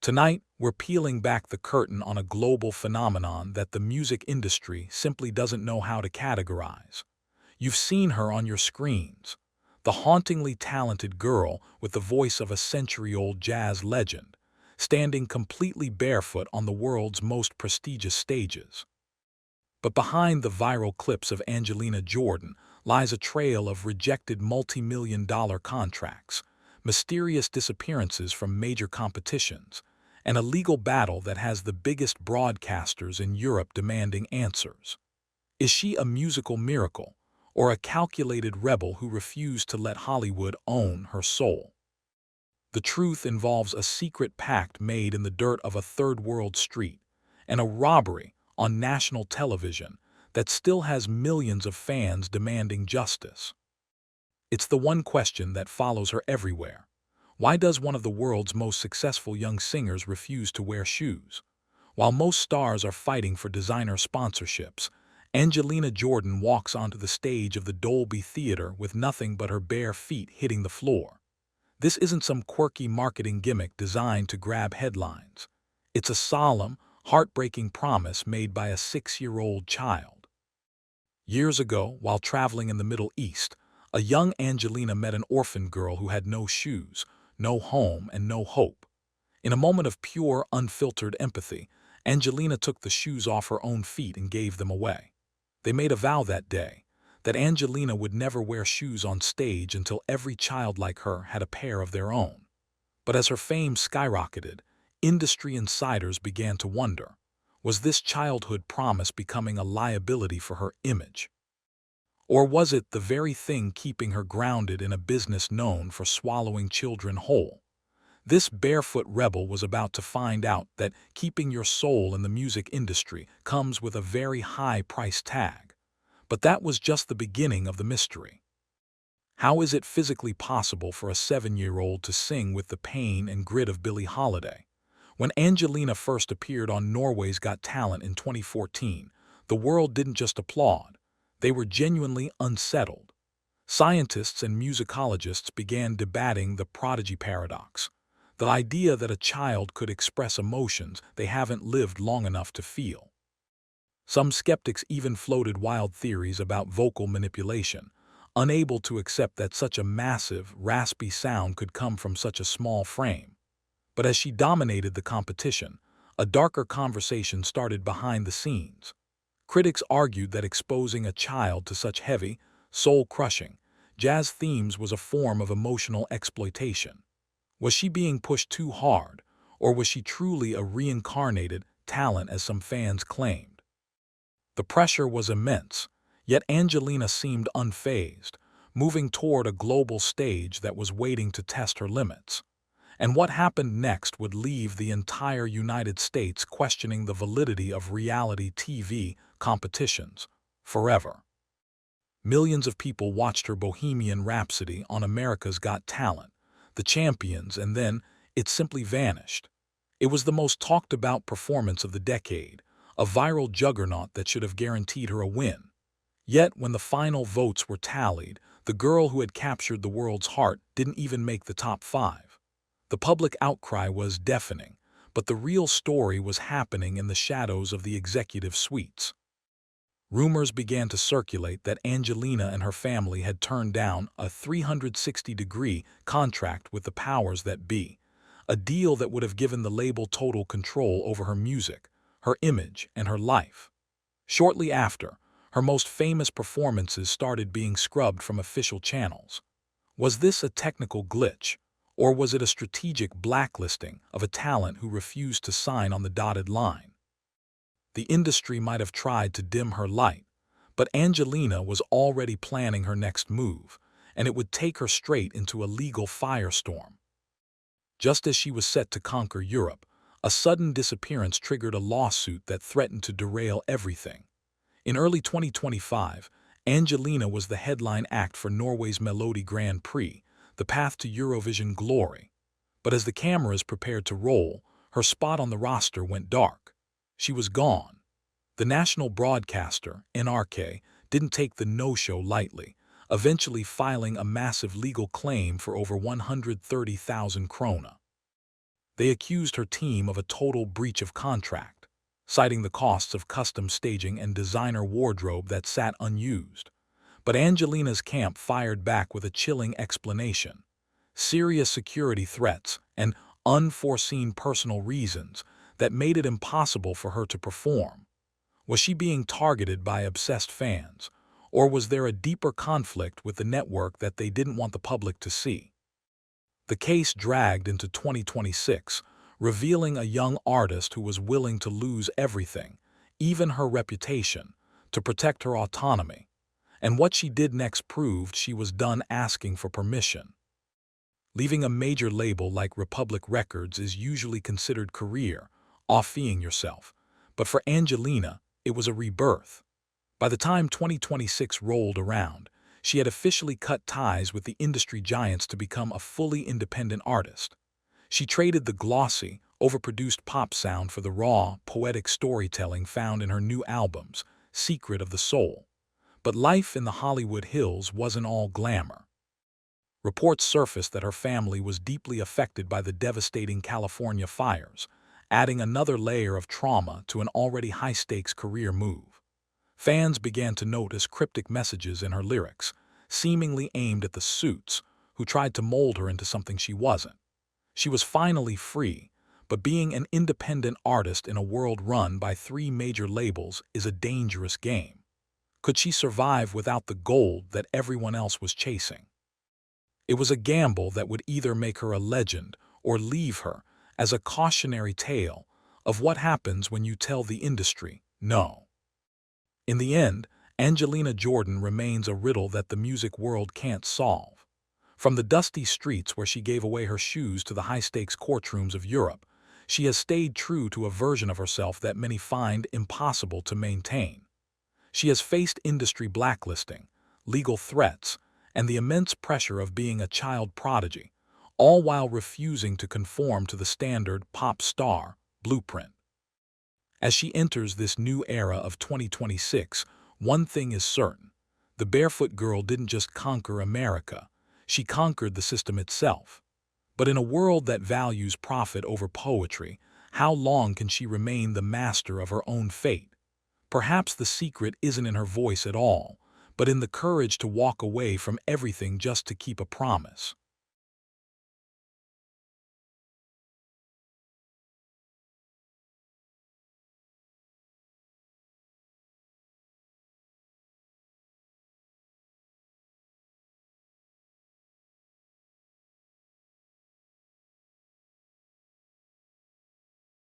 Tonight, we're peeling back the curtain on a global phenomenon that the music industry simply doesn't know how to categorize. You've seen her on your screens, the hauntingly talented girl with the voice of a century-old jazz legend, standing completely barefoot on the world's most prestigious stages. But behind the viral clips of Angelina Jordan lies a trail of rejected multi-million-dollar contracts, mysterious disappearances from major competitions, and a legal battle that has the biggest broadcasters in Europe demanding answers. Is she a musical miracle, or a calculated rebel who refused to let Hollywood own her soul? The truth involves a secret pact made in the dirt of a third-world street, and a robbery on national television that still has millions of fans demanding justice. It's the one question that follows her everywhere. Why does one of the world's most successful young singers refuse to wear shoes? While most stars are fighting for designer sponsorships, Angelina Jordan walks onto the stage of the Dolby Theater with nothing but her bare feet hitting the floor. This isn't some quirky marketing gimmick designed to grab headlines. It's a solemn, heartbreaking promise made by a 6-year-old child. Years ago, while traveling in the Middle East, a young Angelina met an orphan girl who had no shoes, no home, and no hope. In a moment of pure, unfiltered empathy, Angelina took the shoes off her own feet and gave them away. They made a vow that day that Angelina would never wear shoes on stage until every child like her had a pair of their own. But as her fame skyrocketed, industry insiders began to wonder, was this childhood promise becoming a liability for her image? Or was it the very thing keeping her grounded in a business known for swallowing children whole? This barefoot rebel was about to find out that keeping your soul in the music industry comes with a very high price tag. But that was just the beginning of the mystery. How is it physically possible for a 7-year-old to sing with the pain and grit of Billie Holiday? When Angelina first appeared on Norway's Got Talent in 2014, the world didn't just applaud. They were genuinely unsettled. Scientists and musicologists began debating the Prodigy Paradox, the idea that a child could express emotions they haven't lived long enough to feel. Some skeptics even floated wild theories about vocal manipulation, unable to accept that such a massive, raspy sound could come from such a small frame. But as she dominated the competition, a darker conversation started behind the scenes. Critics argued that exposing a child to such heavy, soul-crushing, jazz themes was a form of emotional exploitation. Was she being pushed too hard, or was she truly a reincarnated talent as some fans claimed? The pressure was immense, yet Angelina seemed unfazed, moving toward a global stage that was waiting to test her limits. And what happened next would leave the entire United States questioning the validity of reality TV competitions forever. Millions of people watched her Bohemian Rhapsody on America's Got Talent, The Champions, and then it simply vanished. It was the most talked-about performance of the decade, a viral juggernaut that should have guaranteed her a win. Yet, when the final votes were tallied, the girl who had captured the world's heart didn't even make the top 5. The public outcry was deafening, but the real story was happening in the shadows of the executive suites. Rumors began to circulate that Angelina and her family had turned down a 360-degree contract with the powers that be, a deal that would have given the label total control over her music, her image, and her life. Shortly after, her most famous performances started being scrubbed from official channels. Was this a technical glitch, or was it a strategic blacklisting of a talent who refused to sign on the dotted line? The industry might have tried to dim her light, but Angelina was already planning her next move, and it would take her straight into a legal firestorm. Just as she was set to conquer Europe, a sudden disappearance triggered a lawsuit that threatened to derail everything. In early 2025, Angelina was the headline act for Norway's Melodi Grand Prix, the path to Eurovision glory. But as the cameras prepared to roll, her spot on the roster went dark. She was gone. The national broadcaster, NRK, didn't take the no-show lightly, eventually filing a massive legal claim for over 130,000 krona. They accused her team of a total breach of contract, citing the costs of custom staging and designer wardrobe that sat unused. But Angelina's camp fired back with a chilling explanation: serious security threats and unforeseen personal reasons that made it impossible for her to perform. Was she being targeted by obsessed fans, or was there a deeper conflict with the network that they didn't want the public to see? The case dragged into 2026, revealing a young artist who was willing to lose everything, even her reputation, to protect her autonomy. And what she did next proved she was done asking for permission. Leaving a major label like Republic Records is usually considered career, off-feeing yourself. But for Angelina, it was a rebirth. By the time 2026 rolled around, she had officially cut ties with the industry giants to become a fully independent artist. She traded the glossy, overproduced pop sound for the raw, poetic storytelling found in her new albums, Secret of the Soul. But life in the Hollywood Hills wasn't all glamour. Reports surfaced that her family was deeply affected by the devastating California fires, adding another layer of trauma to an already high-stakes career move. Fans began to notice cryptic messages in her lyrics, seemingly aimed at the suits who tried to mold her into something she wasn't. She was finally free, but being an independent artist in a world run by 3 major labels is a dangerous game. Could she survive without the gold that everyone else was chasing? It was a gamble that would either make her a legend or leave her as a cautionary tale of what happens when you tell the industry no. In the end, Angelina Jordan remains a riddle that the music world can't solve. From the dusty streets where she gave away her shoes to the high-stakes courtrooms of Europe, she has stayed true to a version of herself that many find impossible to maintain. She has faced industry blacklisting, legal threats, and the immense pressure of being a child prodigy, all while refusing to conform to the standard pop star blueprint. As she enters this new era of 2026, one thing is certain: the Barefoot girl didn't just conquer America, she conquered the system itself. But in a world that values profit over poetry, how long can she remain the master of her own fate? Perhaps the secret isn't in her voice at all, but in the courage to walk away from everything just to keep a promise.